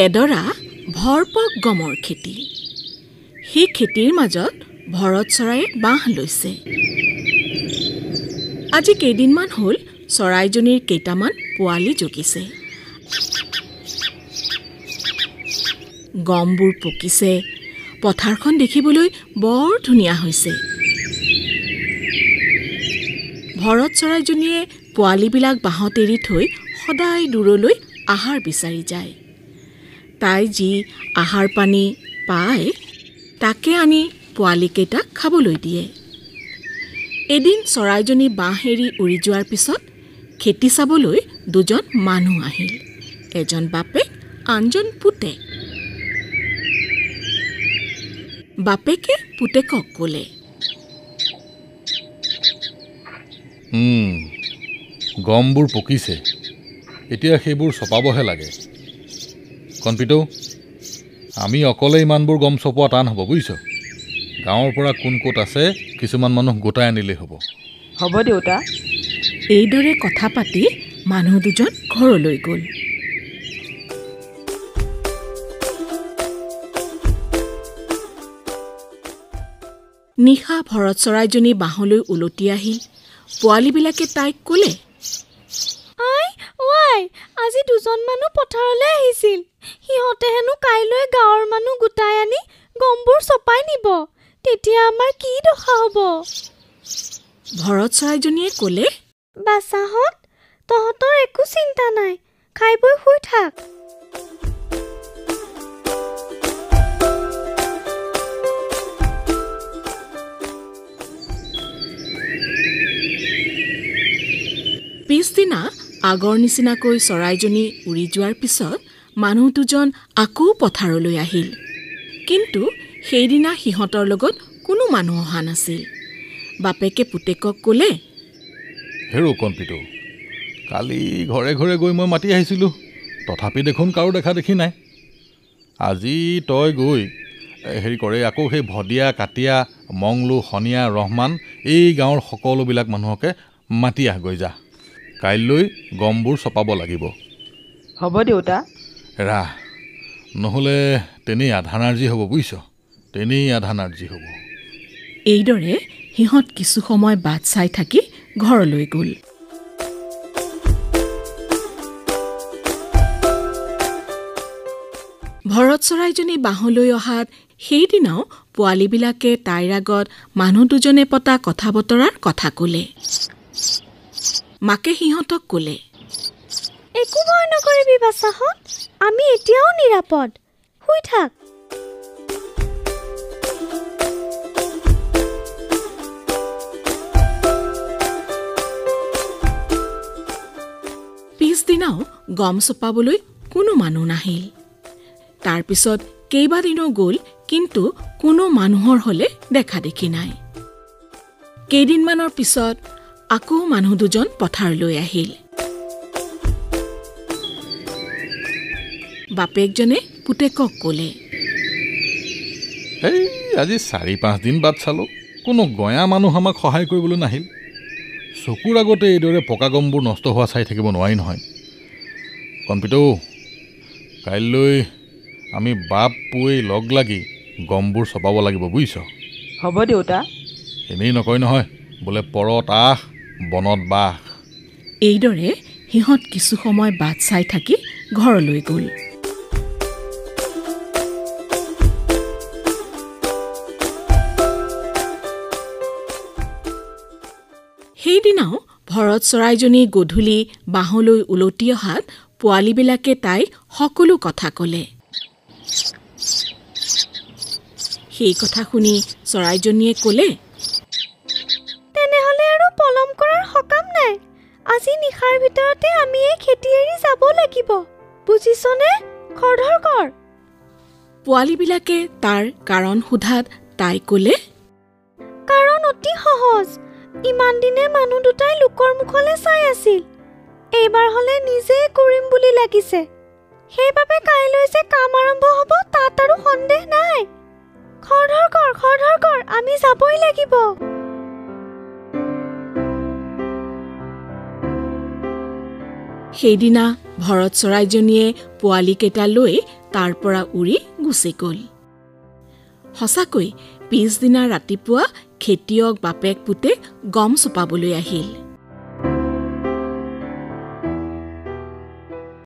এডৰা ভৰপক গমৰ খেতি। সেই খেতিৰ মাজত ভৰত চৰায়ে বাঁহ লৈছে। আজি কেইদিনমান হ'ল চৰাইজনীৰ কেইটামান পোৱালি জগিছে। গমবোৰ পকিছে, পথাৰখন দেখিবলৈ বৰ ধুনীয়া হৈছে। ভৰত চৰাইজনীয়ে পোৱালিবিলাক বাঁহত এৰি থৈ সদায় দূৰলৈ আহাৰ বিচাৰি যায়। তাই যি আহাৰ পানী পায় তাকে আনি পোৱালিকেইটাক খাবলৈ দিয়ে। এদিন চৰাইজনী বাঁহ এৰি উৰি যোৱাৰ পিছত খেতি চাবলৈ দুজন মানুহ আহিল। এজন বাপেক, আনজন পুতেক। বাপেকে পুতেকক ক'লে, গমবোৰ পকিছে, এতিয়া সেইবোৰ চপাবহে লাগে। কণপিতৌ, আমি অকলে ইমানবোৰ গম চপোৱা টান হ'ব বুজিছ। গাঁৱৰ পৰা কোন ক'ত আছে কিছুমান মানুহ গোটাই আনিলেই হ'ব। হ'ব দেউতা। এইদৰে কথা পাতি মানুহ দুজন ঘৰলৈ গ'ল। নিশা ভৰত চৰাইজনী বাঁহলৈ উলটি আহিল। পোৱালিবিলাকে তাইক ক'লে, আজি দুজন মানুহ পথাৰলৈ আহিছিল। সিহঁতে হেনো কাইলৈ গাঁৱৰ মানুহ গোটাই আনি গমবোৰ চপাই নিব। তেতিয়া আমাৰ কি দশা হ'ব? ভৰত চৰাইজনীয়ে ক'লে, বাচাহঁত, তহঁতৰ একো চিন্তা নাই, খাই বৈ শুই থাক। পিছদিনা আগৰ নিচিনাকৈ চৰাইজনী উৰি যোৱাৰ পিছত মানুহ দুজন আকৌ পথাৰলৈ আহিল। কিন্তু সেইদিনা সিহঁতৰ লগত কোনো মানুহ অহা নাছিল। বাপেকে পুতেকক ক'লে, হেৰৌ কণপিতৌ, কালি ঘৰে ঘৰে গৈ মই মাতি আহিছিলোঁ, তথাপি দেখোন কাৰো দেখা দেখি নাই। আজি তই গৈ কৰে আকৌ সেই ভদিয়া, কাটিয়া, মংলু, শনিয়া, ৰহমান এই গাঁৱৰ সকলোবিলাক মানুহকে মাতি আহগৈ যা। কাইলৈ গমবোৰ চপাব লাগিব। হ'ব দেউতা। ৰাহ, নহ'লে তেনেই আধানাৰ্জী হ'ব বুজিছ, তেনেই আধানাৰ্জী হ'ব। এইদৰে সিহঁত কিছু সময় বাট চাই থাকি ঘৰলৈ গ'ল। ভৰত চৰাইজনী বাঁহলৈ অহাত সেইদিনাও পোৱালিবিলাকে তাইৰ আগত মানুহ দুজনে পতা কথা বতৰাৰ কথা ক'লে। মাকে সিহঁতক ক'লে, একো ভয় নকৰিবি বাচাহঁত, আমি এতিয়াও নিৰাপদ, শুই থাক। পিছদিনাও গম চপাবলৈ কোনো মানুহ নাহিল। তাৰপিছত কেইবাদিনো গ'ল, কিন্তু কোনো মানুহৰ হ'লে দেখা দেখি নাই। কেইদিনমানৰ পিছত আকৌ মানুহ দুজন পথাৰলৈ আহিল। বাপেকজনে পুতেকক ক'লে, এই আজি 4-5 দিন বাট চালোঁ, কোনো গঞা মানুহ আমাক সহায় কৰিবলৈ নাহিল। চকুৰ আগতে এইদৰে পকা গমবোৰ নষ্ট হোৱা চাই থাকিব নোৱাৰি নহয়। কণপিতৌ, কাইলৈ আমি বাপ পুৱে লগ লাগি গমবোৰ চপাব লাগিব বুজিছ। হ'ব দেউতা। এনেই নকয় নহয়, বোলে পৰত আহ, বনত বাহ। এইদৰে সিহঁত কিছু সময় বাট চাই থাকি ঘৰলৈ গ'ল। সেইদিনাও ভৰত চৰাইজনী গধূলি বাঁহলৈ উলটি অহাত পোৱালিবিলাকে তাইক সকলো কথা ক'লে। সেই কথা শুনি চৰাইজনীয়ে ক'লে, তেনেহ'লে আৰু পলম কৰাৰ সকাম নাই। আজি নিশাৰ ভিতৰতে আমি এই খেতি এৰি যাব লাগিব, বুজিছনে? খৰধৰ কৰ। পোৱালিবিলাকে তাৰ কাৰণ সোধাত তাই ক'লে, কাৰণ অতি সহজ। ইমান দিনে মানুহ দুটাই লোকৰ মুখলৈ চাই আছিল, এইবাৰ হ'লে নিজেই কৰিম বুলি লাগিছে। সেইবাবে কাইলৈ যে কাম আৰম্ভ হ'ব তাত আৰু সন্দেহ নাই। খৰধৰ কৰ, আমি যাবই লাগিব। সেইদিনা ভৰত চৰাইজনীয়ে পোৱালিকেইটা লৈ তাৰ পৰা উৰি গুচি গ'ল। সঁচাকৈ পিছদিনা ৰাতিপুৱা খেতিয়ক বাপেক পুতেক গম চপাবলৈ আহিল।